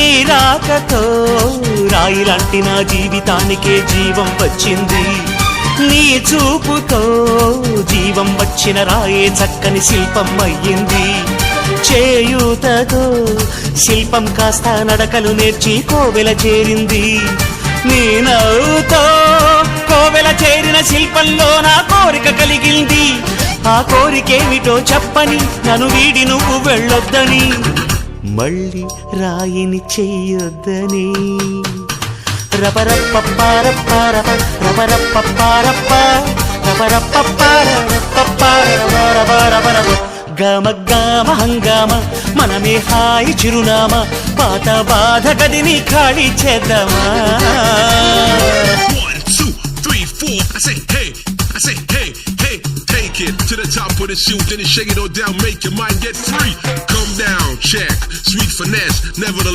నీ రాకతో రాయిలాంటి నా జీవితానికే జీవం వచ్చింది. నీ చూపుతో జీవం వచ్చిన రాయే చక్కని శిల్పం అయ్యింది. చేయూతతో శిల్పం కాస్త నడకలు నేర్చి కోవెల చేరింది. నీ నవ్వుతో కోవెల చేరిన శిల్పంలో నా కోరిక కలిగింది. ఆ కోరికేమిటో చెప్పని నన్ను వీడి నువ్వు వెళ్ళొద్దని, మళ్ళీ రాయిని చెయ్యొద్దని. రబరప్పపారప్పారప రబరప్పపారప్ప రబరప్పపారపపారపపారపపారపపారప గమ గమ హంగామ మనమే హాయి చిరునామా, పాత బాధ గదిని ఖాళీ చేద్దామా. 1 2 3 4 I say hey, I say hey, hey, take it to the top of the shoe, then you shake it all down, make your mind get free. Come down, check, sweet finesse, nevertheless.